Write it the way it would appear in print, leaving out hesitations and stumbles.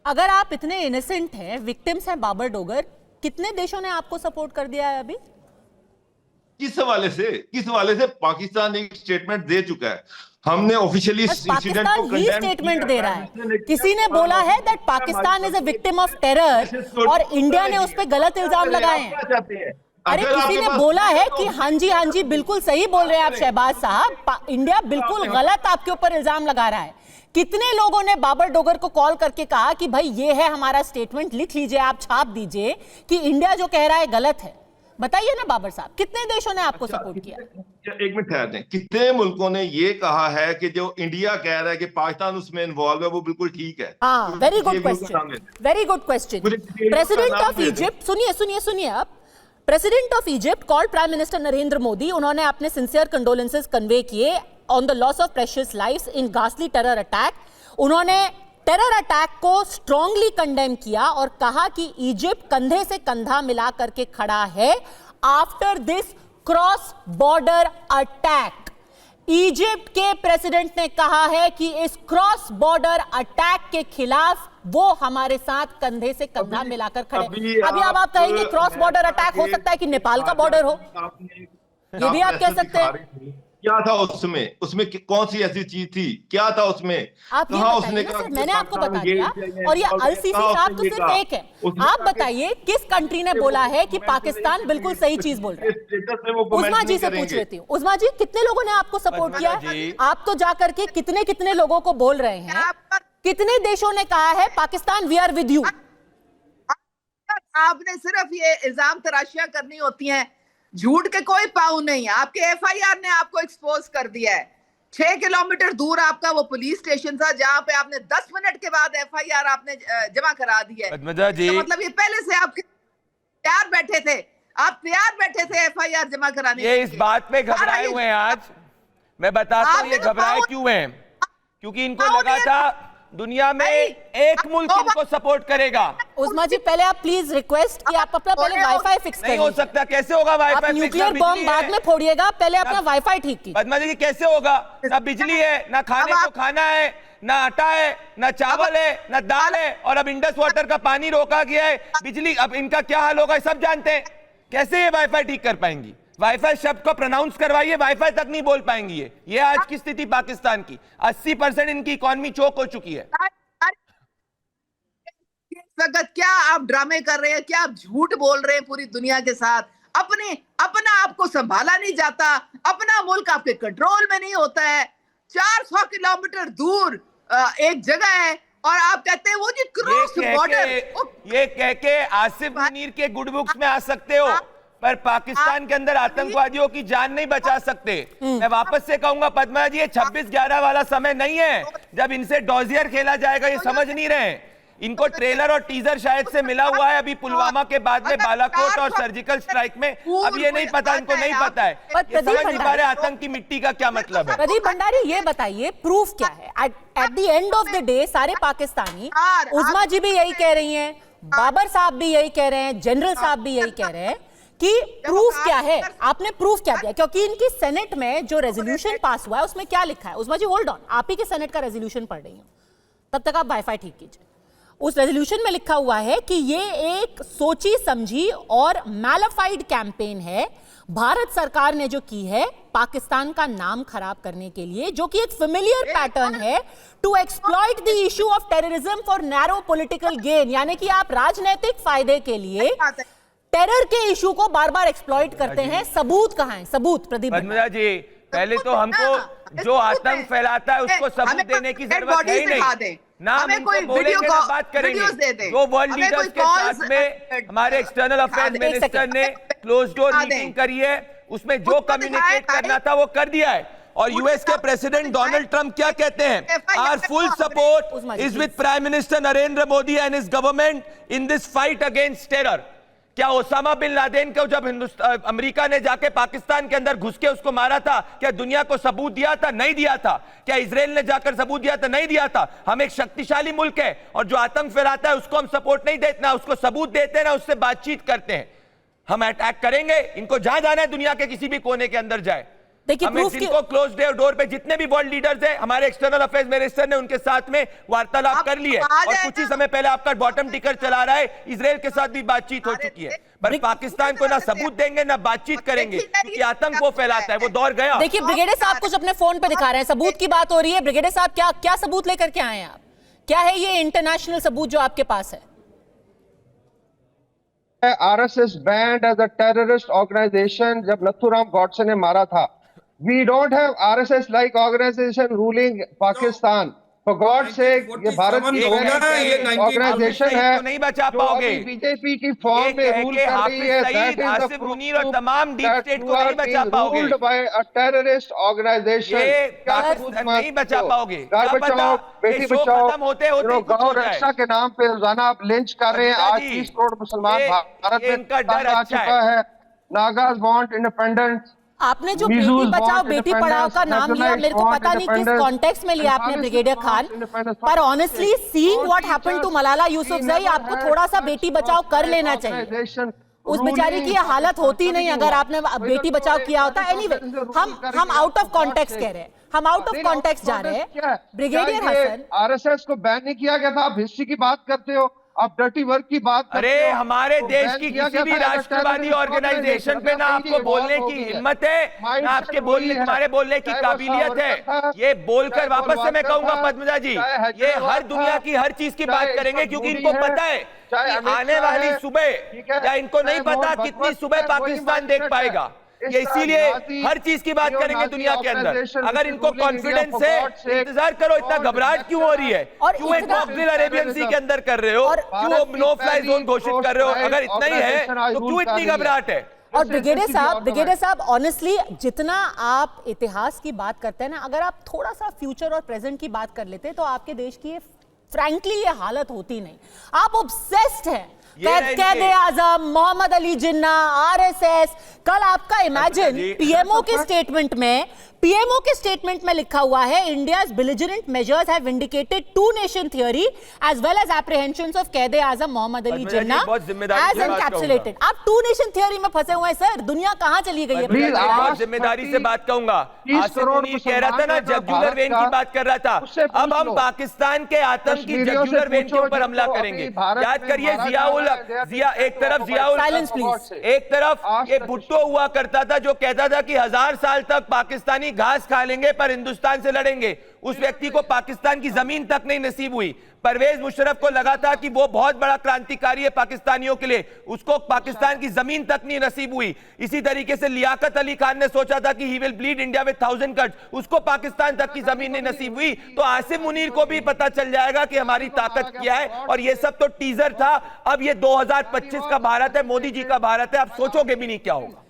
अगर आप इतने इनोसेंट हैं, विक्टिम्स हैं बाबर डोगर, कितने देशों ने आपको सपोर्ट कर दिया है अभी? किस हवाले से पाकिस्तान एक स्टेटमेंट दे चुका है। हमने ऑफिशियली इस इंसिडेंट को पाकिस्तान ही स्टेटमेंट दे रहा है। किसी ने बोला है that Pakistan is a victim of terror और इंडिया ने उस पर गलत इल्जाम लगाए हैं। अरे किसी ने बोला है कि हाँ जी बिल्कुल सही बोल रहे हैं आप शहबाज साहब, इंडिया बिल्कुल गलत आपके ऊपर इल्जाम लगा रहा है। कितने लोगों ने बाबर डोगर को कॉल करके कहा कि भाई ये है हमारा स्टेटमेंट, लिख लीजिए, आप छाप दीजिए कि इंडिया जो कह रहा है गलत है। बताइए ना बाबर साहब, कितने देशों ने आपको सपोर्ट किया? एक मिनट ठहर दें, कितने मुल्कों ने ये कहा है कि जो इंडिया कह रहा है कि पाकिस्तान उसमें इन्वॉल्व है वो बिल्कुल ठीक है? हाँ, very good question, very good question. President of Egypt, सुनिए आप, president of Egypt called prime minister Narendra Modi, उन्होंने अपने सिंसियर कंडोलेंसेस कन्वे किए on the loss of precious lives in घासली टेरर अटैक। उन्होंने टेरर अटैक को स्ट्रांगली कंडेम किया और कहा कि इजिप्ट कंधे से कंधा मिला करके खड़ा है after this cross border attack. Egypt के प्रेसिडेंट ने कहा है कि इस क्रॉस बॉर्डर अटैक के खिलाफ वो हमारे साथ कंधे से कंधा मिलाकर खड़े। अभी अब आप कहेंगे क्रॉस बॉर्डर अटैक हो सकता है कि नेपाल का बॉर्डर हो, ये भी आप कह सकते हैं। क्या था उसमें कौन सी ऐसी चीज थी, क्या था उसमें? आप ये बताइए ना सर, मैंने आपको बता दिया। और ये अल सीसी साहब तो सिर्फ एक है। आप बताइए किस कंट्री ने बोला है कि पाकिस्तान बिल्कुल सही चीज बोल रहा है? उस्मा जी से पूछ लेती हूँ। उस्मा जी, कितने लोगों ने आपको सपोर्ट किया? आप तो जाकर के कितने कितने लोगों को बोल रहे हैं, कितने देशों ने कहा है Pakistan we are with you? आपने सिर्फ ये इल्जाम तराशियां करनी होती हैं, झूठ के कोई पाऊ नहीं है। आपके एफआईआर ने आपको एक्सपोज कर दिया है। 6 किलोमीटर दूर आपका वो पुलिस स्टेशन था जहां पे आपने 10 मिनट के बाद एफआईआर आपने जमा करा दी है। मतलब ये पहले से आप तैयार बैठे थे, एफआईआर जमा कराने। ये इस बात पे घबराए हुए हैं आज। मैं बताता हूँ ये घबराए क्यों हैं, क्योंकि इनको लगा था दुनिया में एक मुल्क इनको सपोर्ट करेगा। उस्मा जी, पहले आप प्लीज रिक्वेस्ट कि आप अपना पहले वाईफाई फिक्स करिए। नहीं हो सकता, कैसे होगा वाईफाई? आप न्यूक्लियर बॉम्ब बाद में फोड़िएगा, पहले अपना वाईफाई ठीक कीजिए। पद्मा जी कैसे होगा? ना बिजली है, ना खाने को खाना है, ना आटा है, ना चावल है, ना दाल है, और अब इंडस वाटर का पानी रोका गया है, बिजली, अब इनका क्या हाल होगा सब जानते हैं। कैसे ये वाईफाई ठीक कर पाएंगी? वाईफाई शब्द को प्रोनाउंस करवाइए, वाईफाई तक नहीं बोल पाएंगी। ये आज की स्थिति पाकिस्तान की। 80% इनकी इकोनॉमी चोक हो चुकी है। वक्त क्या आप ड्रामे कर रहे हैं, क्या आप झूठ बोल रहे हैं पूरी दुनिया के साथ? अपना आपको संभाला नहीं जाता, अपना मुल्क आपके कंट्रोल में नहीं होता है। 400 किलोमीटर दूर एक जगह है और आप कहते हैं वो जी क्रॉस बॉर्डर। ये कह के आसिफ मुनीर के गुड बुक्स में आ सकते हो, पर पाकिस्तान के अंदर आतंकवादियों की जान नहीं बचा सकते। मैं वापस से कहूंगा पद्मा जी, ये 26/11 वाला समय नहीं है जब इनसे डॉजियर खेला जाएगा। ये समझ नहीं रहे। इनको ट्रेलर और टीजर शायद से मिला हुआ है अभी पुलवामा के बाद में बालाकोट और सर्जिकल स्ट्राइक में। अब ये नहीं पता, इनको नहीं पता है, ये समझ नहीं पा रहे आतंक की मिट्टी का क्या मतलब है। प्रदीप भंडारी, ये बताइए प्रूफ क्या है? At the end of the day सारे पाकिस्तानी, उस्मा जी भी यही कह रही हैं, बाबर साहब भी यही कह रहे हैं, जनरल साहब भी यही कह रहे हैं कि प्रूफ क्या है? आपने प्रूफ क्या दिया? क्योंकि इनकी सेनेट में जो रेजोल्यूशन पास हुआ है उसमें क्या लिखा है? उस्मा जी होल्ड ऑन, आप ही के सेनेट का रेजोल्यूशन पढ़ रही हूं, तब तक आप वाईफाई ठीक कीजिए। उस रेजोल्यूशन में लिखा हुआ है कि ये एक सोची समझी और मैलिफाइड कैंपेन है भारत सरकार ने जो की है पाकिस्तान का नाम खराब करने के लिए, जो कि एक फेमिलियर पैटर्न है to exploit the issue of terrorism for narrow political gain. यानी कि आप राजनीतिक फायदे के लिए टेरर के इशू को बार बार एक्सप्लॉइट करते हैं। सबूत कहां है? सबूत प्रदीप जी, पहले तो हमको जो आतंक फैलाता है उसको सबूत देने की जरूरत है ही नहीं। ना हम इनको बोलेंगे ना बात करेंगे। जो वर्ल्ड लीडर्स के साथ में हमारे एक्सटर्नल अफेयर्स मिनिस्टर ने क्लोज डोर मीटिंग करी है, उसमें जो कम्युनिकेट करना था वो कर दिया है। और यूएस के प्रेसिडेंट डोनाल्ड ट्रंप क्या कहते हैं? Our full support is with prime minister Narendra Modi and his government in this fight against terror. क्या ओसामा बिन लादेन को जब अमेरिका ने जाके पाकिस्तान के अंदर घुस के उसको मारा था, क्या दुनिया को सबूत दिया था? नहीं दिया था। क्या इजराइल ने जाकर सबूत दिया था? नहीं दिया था। हम एक शक्तिशाली मुल्क है और जो आतंक फैलाता है उसको हम सपोर्ट नहीं देते, ना उसको सबूत देते हैं, ना उससे बातचीत करते हैं। हम अटैक करेंगे, इनको जहां जाना है दुनिया के किसी भी कोने के अंदर जाए। देखिए हमें प्रूफ की जिनको क्लोज डोर पे जितने भी वर्ल्ड लीडर्स हैं, हमारे एक्सटर्नल अफेयर्स मिनिस्टर ने उनके साथ में वार्तालाप कर ली है, और कुछ ही समय पहले आपका बॉटम टिकर चला रहा है, इजराइल के साथ भी बातचीत हो चुकी है। पर पाकिस्तान को ना सबूत देंगे ना बातचीत करेंगे, क्योंकि आतंक वो फैलाता है, वो दौर गया। देखिए ब्रिगेडियर साहब कुछ अपने फोन पे दिखा रहे हैं, सबूत की बात हो रही है। ब्रिगेडियर साहब क्या क्या सबूत लेकर के आए हैं आप? क्या है ये इंटरनेशनल सबूत जो आपके पास है? RSS banned as a terrorist organization जब नथुराम गॉडसे ने मारा था। We don't have RSS like organization ruling Pakistan. For God's sake, ये भारत की ऑर्गेनाइजेशन है, नहीं बचा पाओगे। बीजेपी की फॉर्म में रूल कर रही है। That is the मुनीर और तमाम डीप स्टेट को नहीं बचा पाओगे। Ruled by a terrorist organization. क्या सबूत नहीं बचा पाओगे। घर बचाओ, बेटी बचाओ, गौ रक्षा के नाम पे रोजाना आप लिंच कर रहे हैं। आज 30 करोड़ मुसलमान भारत में आ चुका है। Nagas want independence. आपने जो बेटी बचाओ बेटी पढ़ाओ का नाम लिया, मेरे को पता नहीं किस कॉन्टेक्स्ट में लिया आपने ब्रिगेडियर खान, पर honestly seeing what happened to Malala Yousafzai, आपको थोड़ा सा बेटी बचाओ कर लेना चाहिए। उस बेचारी की ये हालत होती नहीं अगर आपने बेटी बचाओ किया होता। एनीवे, हम आउट ऑफ कॉन्टेक्स्ट कह रहे हैं, हम आउट ऑफ कॉन्टेक्स्ट जा रहे हैं। ब्रिगेडियर हसन, RSS को बैन नहीं किया गया था, आप हिस्ट्री की बात करते हो, आप डर्टी वर्क की बात करते हो। अरे हमारे देश की किसी भी राष्ट्रवादी ऑर्गेनाइजेशन पे ना आपको बोलने की हिम्मत है, ना आपके तुम्हारे बोलने की काबिलियत है। ये बोलकर वापस से मैं कहूंगा पद्मजा जी, ये हर दुनिया की हर चीज की बात करेंगे, क्योंकि इनको पता है कि आने वाली सुबह, या इनको नहीं पता कितनी सुबह पाकिस्तान देख पाएगा। ये इसीलिए हर चीज की बात करेंगे दुनिया के अंदर। अगर इनको कॉन्फिडेंस है, इंतजार करो, इतना घबराहट क्यों हो रही है? क्यों एक कॉकटेल अरेबियन सी के अंदर कर रहे हो? क्यों नो फ्लाई जोन घोषित कर रहे हो? अगर इतना ही है तो क्यों इतनी घबराहट है? और ब्रिगेडियर साहब ऑनेस्टली जितना आप इतिहास की बात करते हैं ना, अगर आप थोड़ा सा फ्यूचर और प्रेजेंट की बात कर लेते तो आपके देश की फ्रैंकली ये हालत होती नहीं। आप ऑब्सेस्ड हैं कैदे आजम, मोहम्मद अली जिन्ना, RSS। कल आपका इमेजिन पीएमओ के स्टेटमेंट में लिखा हुआ है, India's belligerent measures have vindicated two nation theory as well as apprehensions of Quaid-e Azam Mohammad Ali Jinnah as encapsulated. आप टू नेशन थ्योरी में फंसे हुए हैं सर, दुनिया कहां चली गई है? बहुत जिम्मेदारी से बात कहूंगा। कह रहा था ना, जगुलर वेन की बात कर रहा था। अब हम पाकिस्तान के आतंकी जगुलर वेन के ऊपर हमला करेंगे। याद करिए, एक तरफ एक तरफ ये भुट्टो हुआ करता था जो कहता था कि 1000 साल तक पाकिस्तानी घास खा लेंगे पर हिंदुस्तान से लड़ेंगे। उस व्यक्ति को पाकिस्तान की जमीन तक नहीं नसीब हुई। परवेज मुशर्रफ को लगा था कि वो बहुत बड़ा क्रांतिकारी है पाकिस्तानियों के लिए, उसको पाकिस्तान की जमीन तक नहीं नसीब हुई। इसी तरीके से लियाकत अली खान ने सोचा था कि he will bleed India with 1000 cuts, उसको पाकिस्तान तक की जमीन नहीं नसीब हुई। तो आसिम मुनीर को भी पता चल जाएगा कि हमारी ताकत क्या है। और ये सब तो टीजर था, अब ये 2025 का भारत है, मोदी जी का भारत है। आप सोचोगे भी नहीं क्या होगा।